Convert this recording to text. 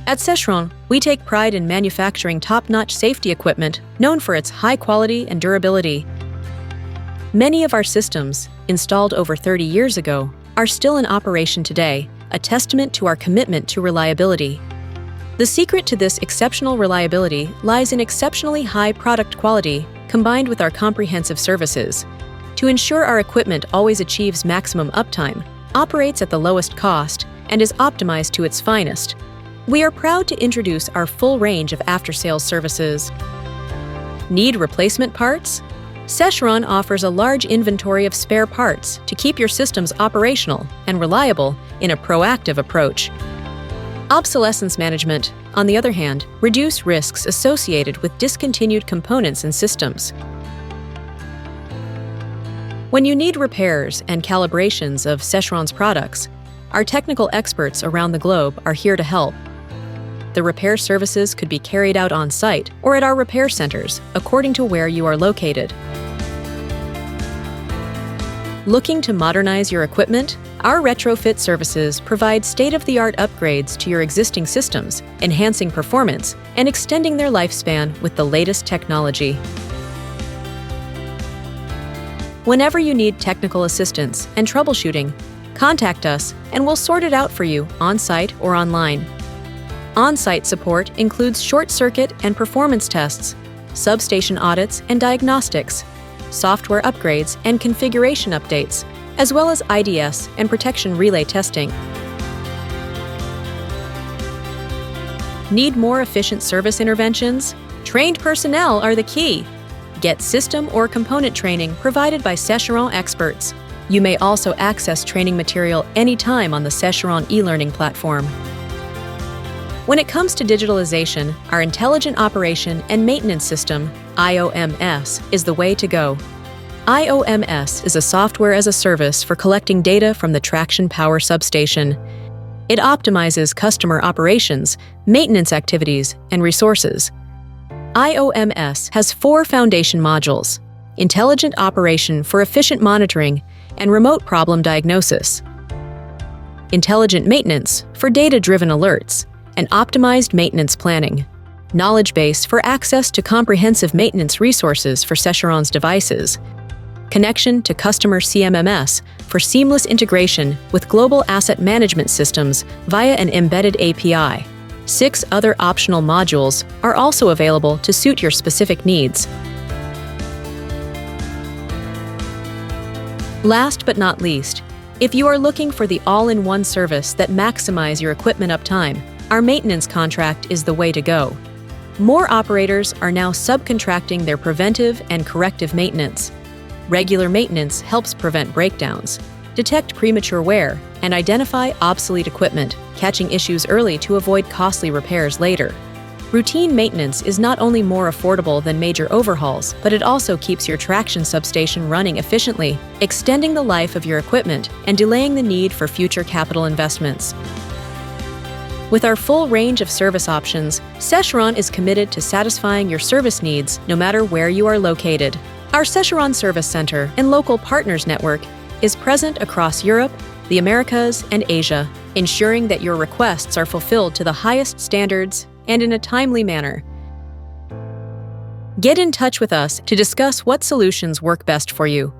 At Sécheron, we take pride in manufacturing top-notch safety equipment known for its high quality and durability. Many of our systems, installed over 30 years ago, are still in operation today, a testament to our commitment to reliability. The secret to this exceptional reliability lies in exceptionally high product quality combined with our comprehensive services. To ensure our equipment always achieves maximum uptime, operates at the lowest cost, and is optimized to its finest, we are proud to introduce our full range of after-sales services. Need replacement parts? Sécheron offers a large inventory of spare parts to keep your systems operational and reliable in a proactive approach. Obsolescence management, on the other hand, reduce risks associated with discontinued components and systems. When you need repairs and calibrations of Sécheron's products, our technical experts around the globe are here to help. The repair services could be carried out on-site or at our repair centers, according to where you are located. Looking to modernize your equipment? Our retrofit services provide state-of-the-art upgrades to your existing systems, enhancing performance and extending their lifespan with the latest technology. Whenever you need technical assistance and troubleshooting, contact us and we'll sort it out for you on-site or online. On-site support includes short-circuit and performance tests, substation audits and diagnostics, software upgrades and configuration updates, as well as IDS and protection relay testing. Need more efficient service interventions? Trained personnel are the key. Get system or component training provided by Sécheron experts. You may also access training material anytime on the Sécheron e-learning platform. When it comes to digitalization, our Intelligent Operation and Maintenance System, IOMS, is the way to go. IOMS is a software as a service for collecting data from the traction power substation. It optimizes customer operations, maintenance activities, and resources. IOMS has 4 foundation modules: Intelligent Operation for efficient monitoring and remote problem diagnosis, Intelligent Maintenance for data-driven alerts, and optimized maintenance planning, knowledge base for access to comprehensive maintenance resources for Sécheron's devices, connection to customer CMMS for seamless integration with global asset management systems via an embedded API. 6 other optional modules are also available to suit your specific needs. Last but not least, if you are looking for the all-in-one service that maximizes your equipment uptime, our maintenance contract is the way to go. More operators are now subcontracting their preventive and corrective maintenance. Regular maintenance helps prevent breakdowns, detect premature wear, and identify obsolete equipment, catching issues early to avoid costly repairs later. Routine maintenance is not only more affordable than major overhauls, but it also keeps your traction substation running efficiently, extending the life of your equipment and delaying the need for future capital investments. With our full range of service options, Sécheron is committed to satisfying your service needs no matter where you are located. Our Sécheron Service Center and local partners network is present across Europe, the Americas, and Asia, ensuring that your requests are fulfilled to the highest standards and in a timely manner. Get in touch with us to discuss what solutions work best for you.